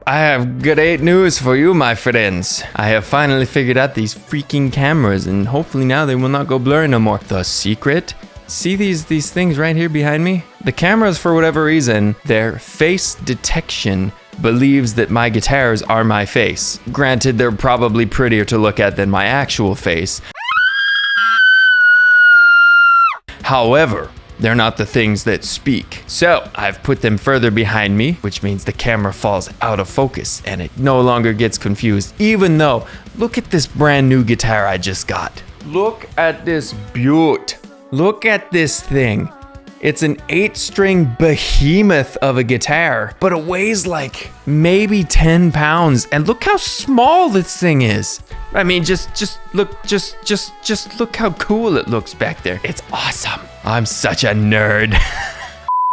I have great news for you, my friends. I have finally figured out these freaking cameras, and hopefully now they will not go blurry no more. The secret? See these things right here behind me? The cameras, for whatever reason, their face detection believes that my guitars are my face. Granted, they're probably prettier to look at than my actual face. However, they're not the things that speak. So I've put them further behind me, which means the camera falls out of focus and it no longer gets confused, even though, look at this brand new guitar I just got. Look at this beaut. Look at this thing. It's an 8-string behemoth of a guitar, but it weighs like maybe 10 pounds. And look how small this thing is. I mean, just look how cool it looks back there. It's awesome. I'm such a nerd.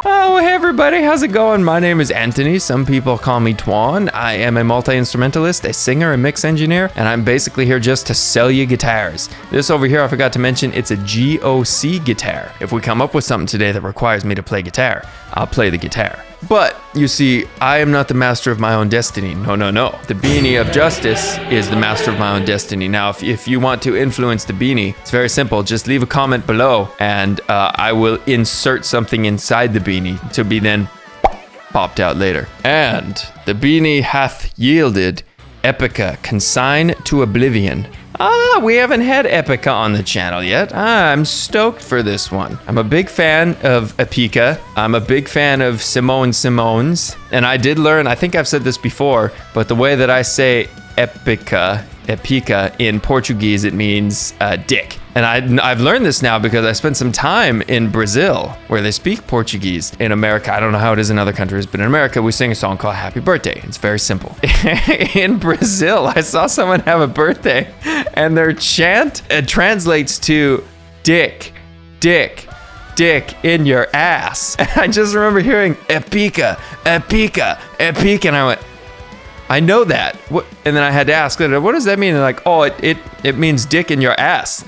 Oh, hey everybody, how's it going? My name is Anthony. Some people call me Twan. I am a multi-instrumentalist, a singer, a mix engineer, and I'm basically here just to sell you guitars. This over here, I forgot to mention, it's a GOC guitar. If we come up with something today that requires me to play guitar, I'll play the guitar. But, you see, I am not the master of my own destiny. No, no, no. The beanie of justice is the master of my own destiny. Now, if you want to influence the beanie, it's very simple. Just leave a comment below, and I will insert something inside the beanie to be then popped out later. And the beanie hath yielded Epica, Consign to Oblivion. We haven't had Epica on the channel yet. I'm stoked for this one. I'm a big fan of Epica. I'm a big fan of Simone's. And I did learn, I think I've said this before, but the way that I say Epica in Portuguese, it means dick. And I've learned this now because I spent some time in Brazil where they speak Portuguese. In America, I don't know how it is in other countries, but in America, we sing a song called Happy Birthday. It's very simple. In Brazil, I saw someone have a birthday and their chant translates to dick, dick, dick in your ass. And I just remember hearing Epica, Epica, Epica, and I went, I know that. What? And then I had to ask, what does that mean? And they're like, oh, it means dick in your ass.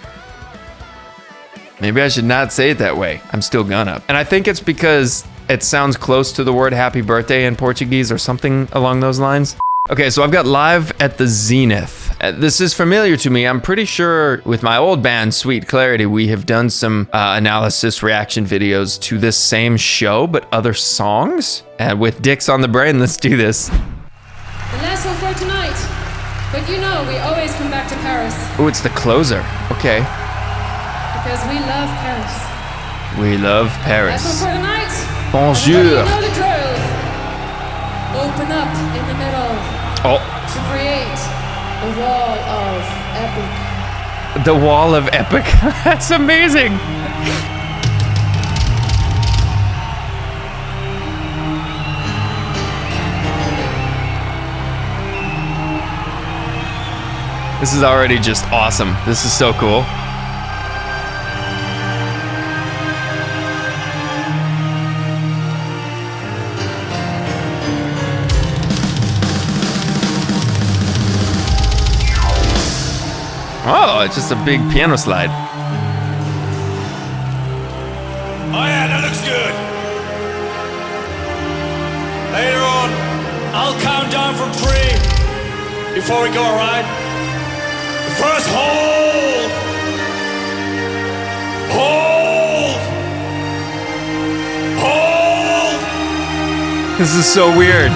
Maybe I should not say it that way. I'm still gonna. And I think it's because it sounds close to the word happy birthday in Portuguese or something along those lines. Okay, so I've got Live at the Zenith. This is familiar to me. I'm pretty sure with my old band, Sweet Clarity, we have done some analysis reaction videos to this same show, but other songs. And with dicks on the brain, let's do this. The last one for tonight. But you know, we always come back to Paris. Oh, it's the closer. Okay. Because we love Paris. We love Paris. Last one for tonight. Bonjour. You know the drill. Open up in the middle. Oh. To create the wall of Epic. The wall of Epic. That's amazing. This is already just awesome. This is so cool. Oh, it's just a big piano slide. Oh yeah, that looks good. Later on, I'll count down from 3 before we go, alright? First, hold! Hold! Hold! This is so weird.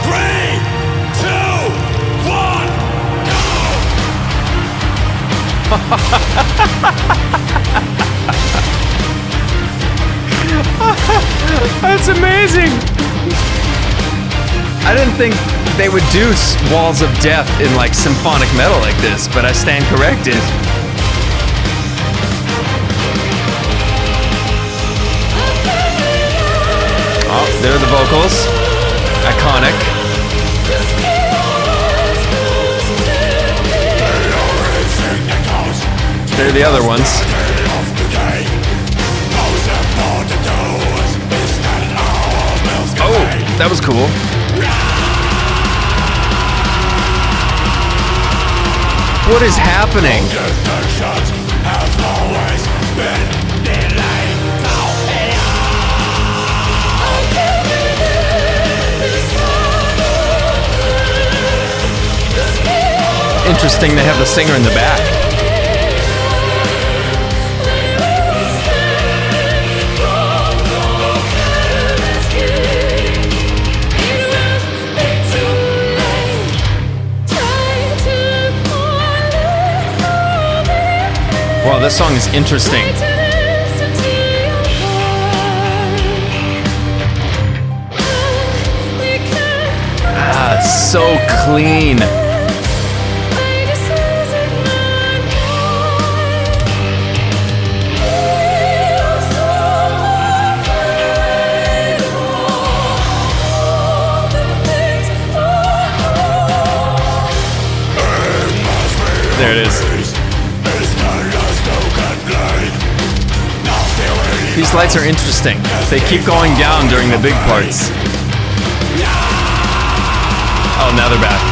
3, 2, 1, That's amazing. I didn't think they would do walls of death in like symphonic metal like this, but I stand corrected. Oh, there are the vocals. Iconic. There are the other ones. Oh, that was cool. What is happening? interesting to have the singer in the back. Wow, this song is interesting. Ah, so clean. There it is. These lights are interesting. They keep going down during the big parts. Oh, now they're back.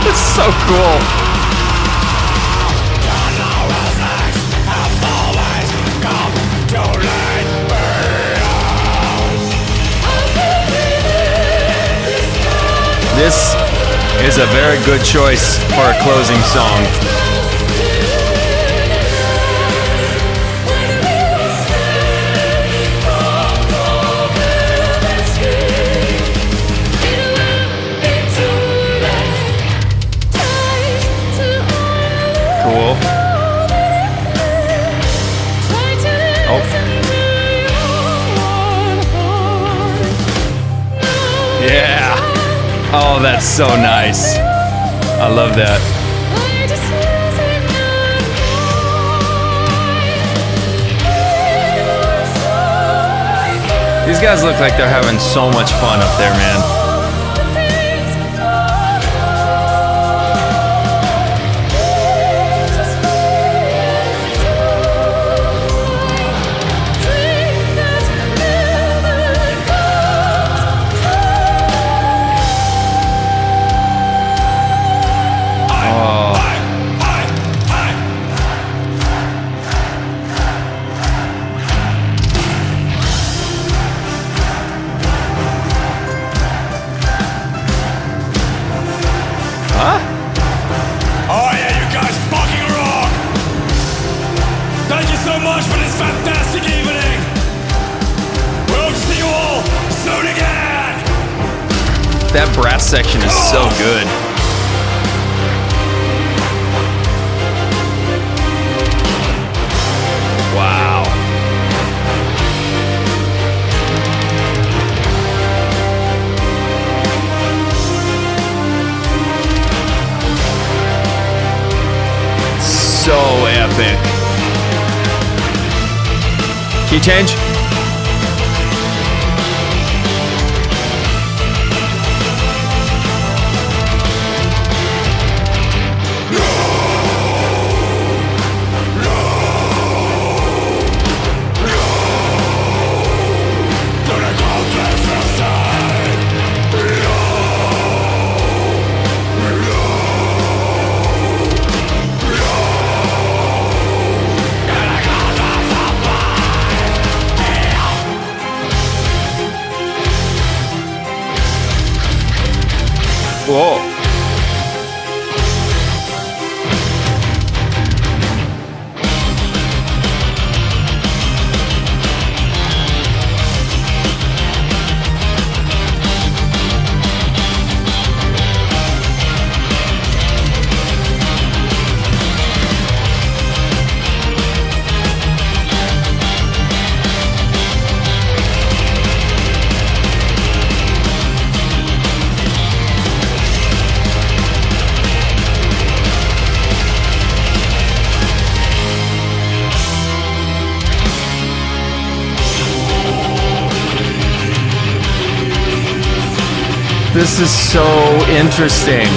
It's so cool. This is a very good choice for a closing song. Cool. Oh. Yeah. Oh, that's so nice. I love that. These guys look like they're having so much fun up there, man. That brass section is so good. Wow. So epic. Key change. Whoa. This is so interesting.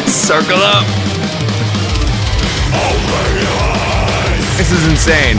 Circle up. This is insane.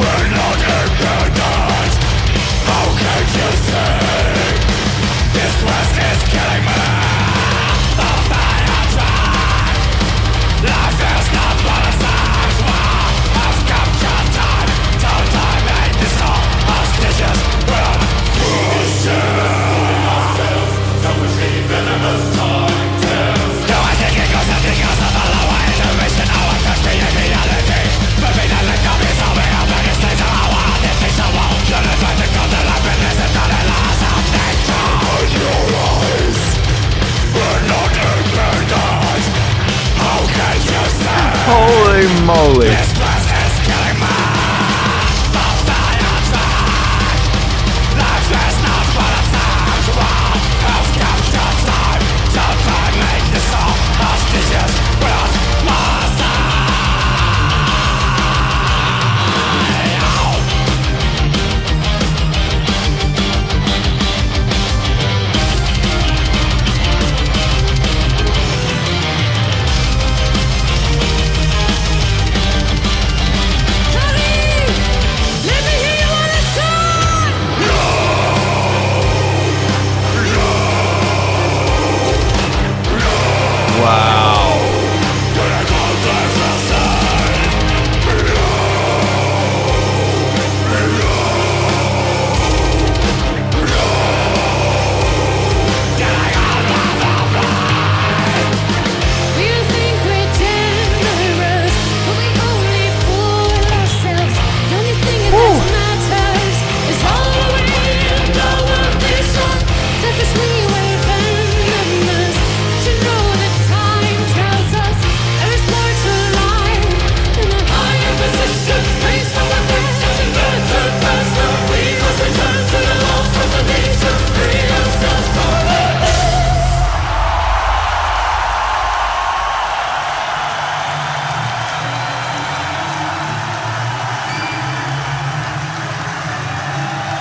Holy moly.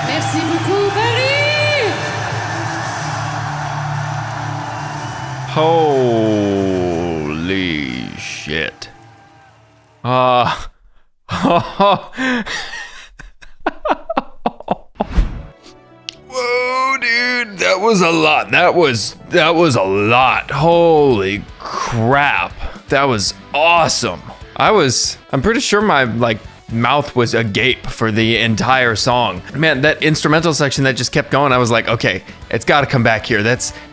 Merci beaucoup, Paris! Holy shit. Whoa, dude, that was a lot. That was a lot. Holy crap. That was awesome. I'm pretty sure my mouth was agape for the entire song. Man, that instrumental section that just kept going, I was like, okay, it's got to come back here.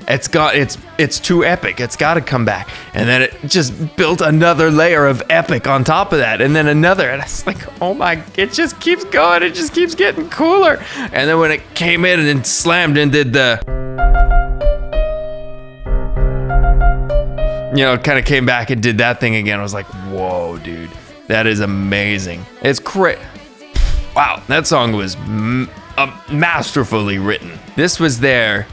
It's too epic. It's got to come back. And then it just built another layer of epic on top of that, and then another, and I was like, oh my, it just keeps going. It just keeps getting cooler. And then when it came in and then slammed and did the, kind of came back and did that thing again, I was like, whoa, dude. That is amazing. It's great. Wow, that song was masterfully written. This was their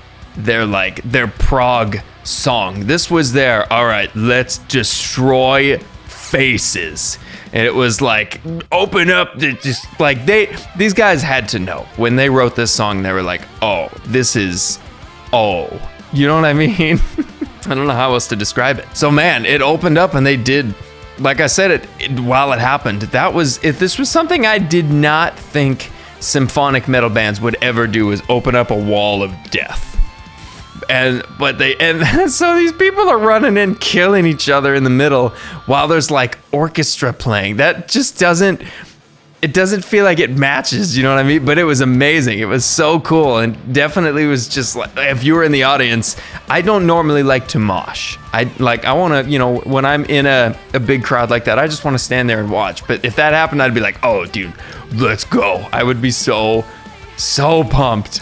prog song. This was their, all right, let's destroy faces. And it was like, open up, just like these guys had to know. When they wrote this song, they were like, oh, you know what I mean? I don't know how else to describe it. So man, it opened up and they did, like I said, while it happened, this was something I did not think symphonic metal bands would ever do, is open up a wall of death. And so these people are running in, killing each other in the middle while there's like orchestra playing. That just doesn't feel like it matches, you know what I mean? But it was amazing. It was so cool, and definitely was just like, if you were in the audience, I don't normally like to mosh. I want to, when I'm in a big crowd like that, I just want to stand there and watch. But if that happened, I'd be like, oh, dude, let's go. I would be so pumped.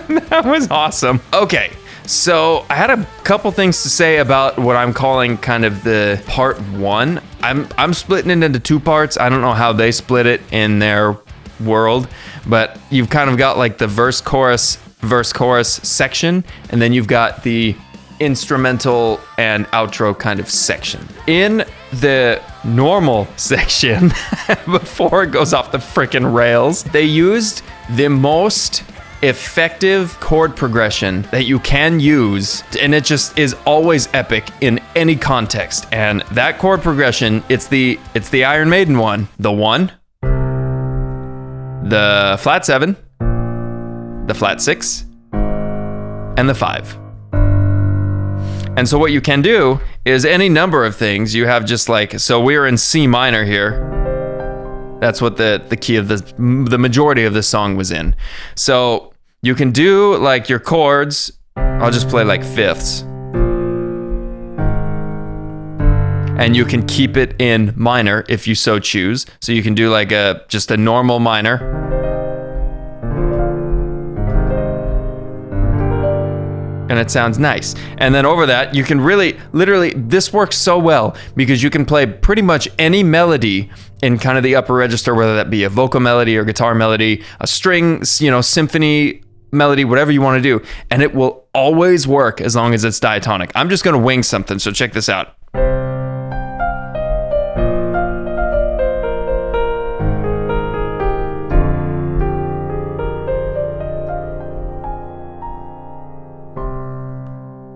That was awesome. Okay. So I had a couple things to say about what I'm calling kind of the part one. I'm splitting it into two parts. I don't know how they split it in their world, but you've kind of got like the verse chorus section, and then you've got the instrumental and outro kind of section. In the normal section, before it goes off the frickin' rails, they used the most effective chord progression that you can use, and it just is always epic in any context. And that chord progression, it's the Iron Maiden one, the 1, the flat 7, the flat 6, and the 5. And so what you can do is any number of things. You have just like, so we're in C minor here. That's what the key of the majority of the song was in. So you can do like your chords. I'll just play like fifths. And you can keep it in minor if you so choose. So you can do like just a normal minor. And it sounds nice. And then over that, you can literally, this works so well because you can play pretty much any melody in kind of the upper register, whether that be a vocal melody or guitar melody, a string, symphony melody, whatever you want to do. And it will always work as long as it's diatonic. I'm just going to wing something, so check this out.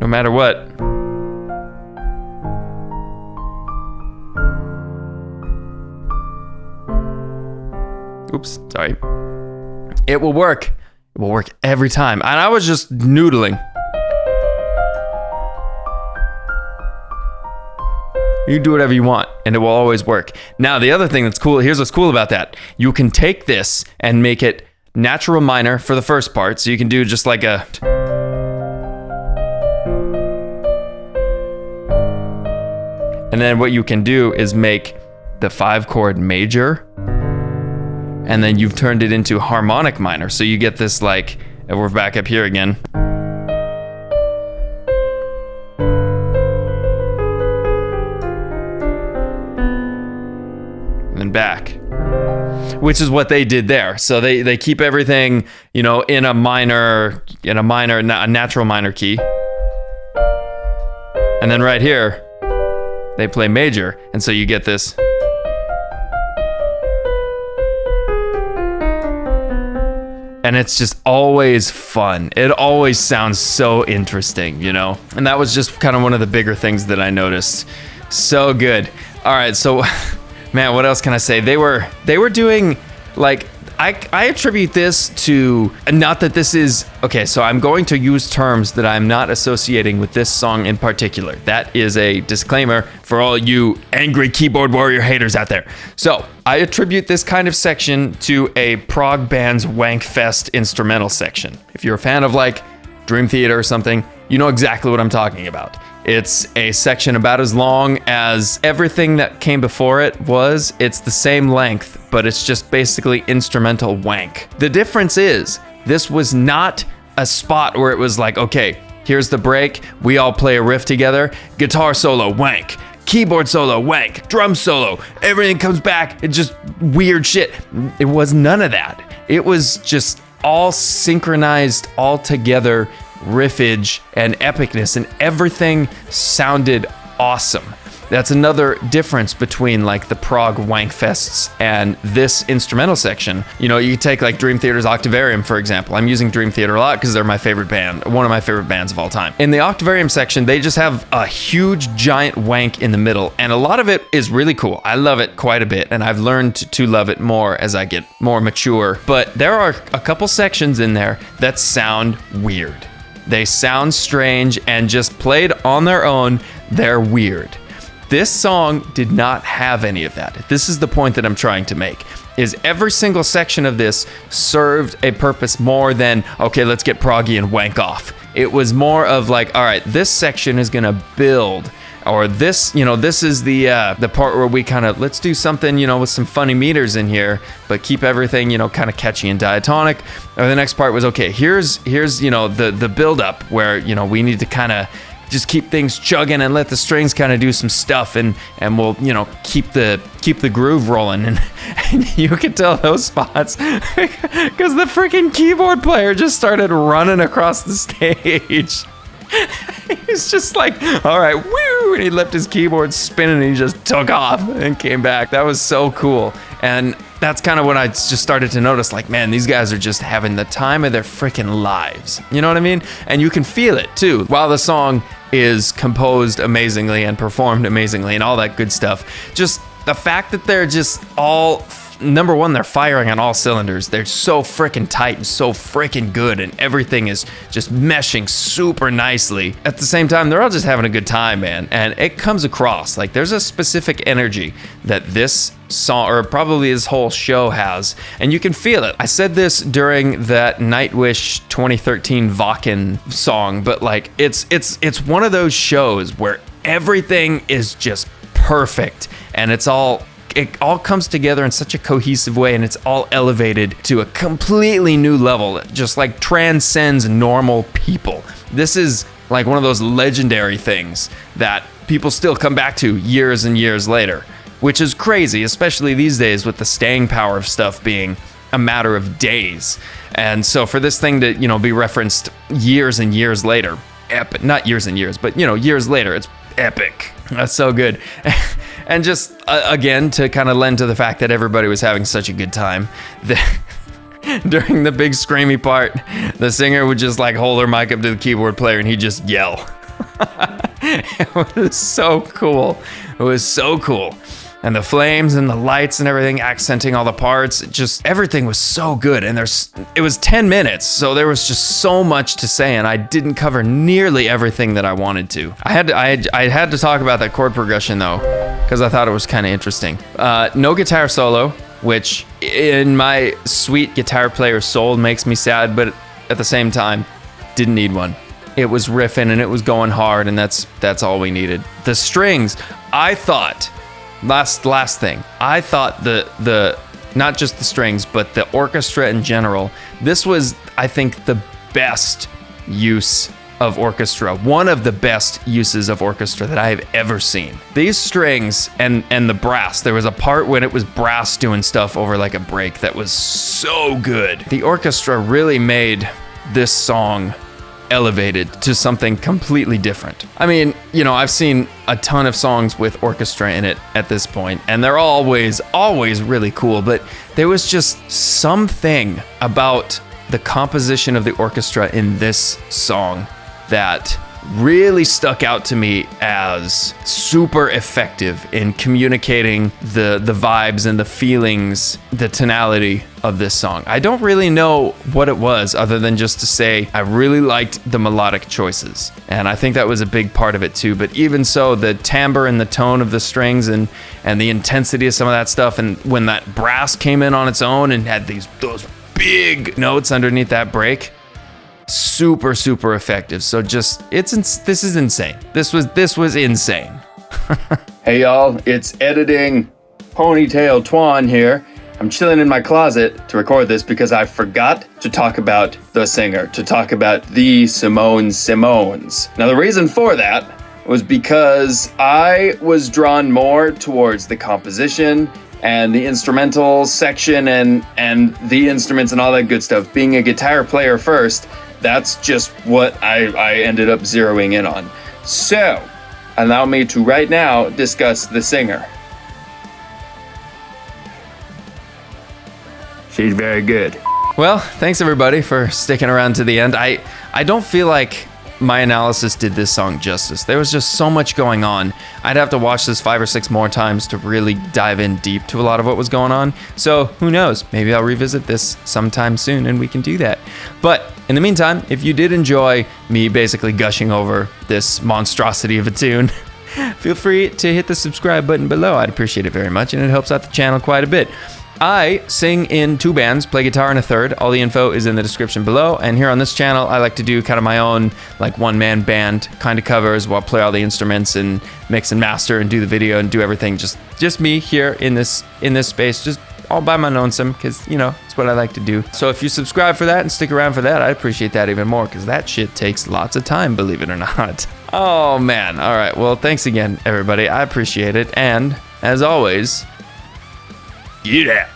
No matter what. Oops, sorry. It will work. It will work every time. And I was just noodling. You do whatever you want, and it will always work. Now, the other thing that's cool, here's what's cool about that. You can take this and make it natural minor for the first part. So you can do just like a... And then what you can do is make the 5 chord major, and then you've turned it into harmonic minor. So you get this like, and we're back up here again. And then back, which is what they did there. So they keep everything, in a natural minor key. And then right here, they play major, and so you get this. And it's just always fun. It always sounds so interesting, And that was just kind of one of the bigger things that I noticed. So good. All right, so, man, what else can I say? They were doing, like, I attribute this to, not that this is, okay, so I'm going to use terms that I'm not associating with this song in particular. That is a disclaimer for all you angry keyboard warrior haters out there. So I attribute this kind of section to a prog band's Wankfest instrumental section. If you're a fan of like Dream Theater or something, you know exactly what I'm talking about. It's a section about as long as everything that came before it was. It's the same length, but it's just basically instrumental wank. The difference is, this was not a spot where it was like, okay, here's the break, we all play a riff together, guitar solo, wank, keyboard solo, wank, drum solo, everything comes back, it's just weird shit. It was none of that. It was just all synchronized, all together riffage and epicness, and everything sounded awesome. That's another difference between like the prog wankfests and this instrumental section. You take like Dream Theater's Octavarium, for example. I'm using Dream Theater a lot because they're my favorite band, one of my favorite bands of all time. In the Octavarium section, they just have a huge giant wank in the middle, and a lot of it is really cool. I love it quite a bit, and I've learned to love it more as I get more mature. But there are a couple sections in there that sound weird. They sound strange, and just played on their own, they're weird. This song did not have any of that. This is the point that I'm trying to make, is every single section of this served a purpose more than, okay, let's get proggy and wank off. It was more of like, all right, this section is gonna build, or this, this is the part where we kind of, let's do something, with some funny meters in here, but keep everything, kind of catchy and diatonic. Or the next part was, okay, here's the build up where, we need to kind of just keep things chugging and let the strings kind of do some stuff, and we'll keep the groove rolling, and you can tell those spots because the freaking keyboard player just started running across the stage. He's just like, all right, woo, and he left his keyboard spinning and he just took off and came back. That was so cool. And that's kind of when I just started to notice, like, man, these guys are just having the time of their freaking lives. You know what I mean? And you can feel it too. While the song is composed amazingly and performed amazingly and all that good stuff, just the fact that they're just all, number one, they're firing on all cylinders. They're so freaking tight and so freaking good, and everything is just meshing super nicely. At the same time, they're all just having a good time, man. And it comes across like there's a specific energy that this song, or probably this whole show, has, and you can feel it. I said this during that Nightwish 2013 Vakken song, but like it's one of those shows where everything is just perfect, and it all comes together in such a cohesive way, and it's all elevated to a completely new level. It just like transcends normal people. This is like one of those legendary things that people still come back to years and years later, which is crazy, especially these days with the staying power of stuff being a matter of days. And so for this thing to, be referenced years and years later, not years and years, but years later, it's epic. That's so good. And just again, to kind of lend to the fact that everybody was having such a good time, during the big screamy part, the singer would just like hold her mic up to the keyboard player and he'd just yell. It was so cool. It was so cool. And the flames and the lights and everything accenting all the parts, just everything was so good. And it was 10 minutes, so there was just so much to say, and I didn't cover nearly everything that I wanted to. I had to talk about that chord progression though, because I thought it was kind of interesting. No guitar solo, which in my sweet guitar player soul makes me sad, but at the same time, didn't need one. It was riffing and it was going hard, and that's all we needed. The strings, I thought. Last thing, I thought the not just the strings, but the orchestra in general, this was, I think, the best use of orchestra, one of the best uses of orchestra that I have ever seen. These strings and the brass, there was a part when it was brass doing stuff over like a break that was so good. The orchestra really made this song elevated to something completely different. I mean, I've seen a ton of songs with orchestra in it at this point, and they're always really cool, but there was just something about the composition of the orchestra in this song that really stuck out to me as super effective in communicating the vibes and the feelings, the tonality of this song. I don't really know what it was other than just to say I really liked the melodic choices, and I think that was a big part of it too. But even so, the timbre and the tone of the strings and the intensity of some of that stuff, and when that brass came in on its own and had those big notes underneath that break, super effective. So just this is insane. This was insane. Hey y'all, it's editing Ponytail Twan here. I'm chilling in my closet to record this because I forgot to talk about the singer, to talk about the Simone Simones. Now the reason for that was because I was drawn more towards the composition and the instrumental section and the instruments and all that good stuff. Being a guitar player first, that's just what I ended up zeroing in on. So, allow me to right now discuss the singer. She's very good. Well, thanks everybody for sticking around to the end. I don't feel like my analysis did this song justice. There was just so much going on. I'd have to watch this 5 or 6 more times to really dive in deep to a lot of what was going on. So who knows? Maybe I'll revisit this sometime soon and we can do that. But in the meantime, if you did enjoy me basically gushing over this monstrosity of a tune, feel free to hit the subscribe button below. I'd appreciate it very much, and it helps out the channel quite a bit. I sing in 2 bands, play guitar in a third. All the info is in the description below. And here on this channel, I like to do kind of my own like one-man band kind of covers while I play all the instruments and mix and master and do the video and do everything. Just me here in this space, just all by my lonesome, because it's what I like to do. So if you subscribe for that and stick around for that, I'd appreciate that even more, because that shit takes lots of time, believe it or not. Oh man. All right. Well, thanks again, everybody. I appreciate it. And as always, get out.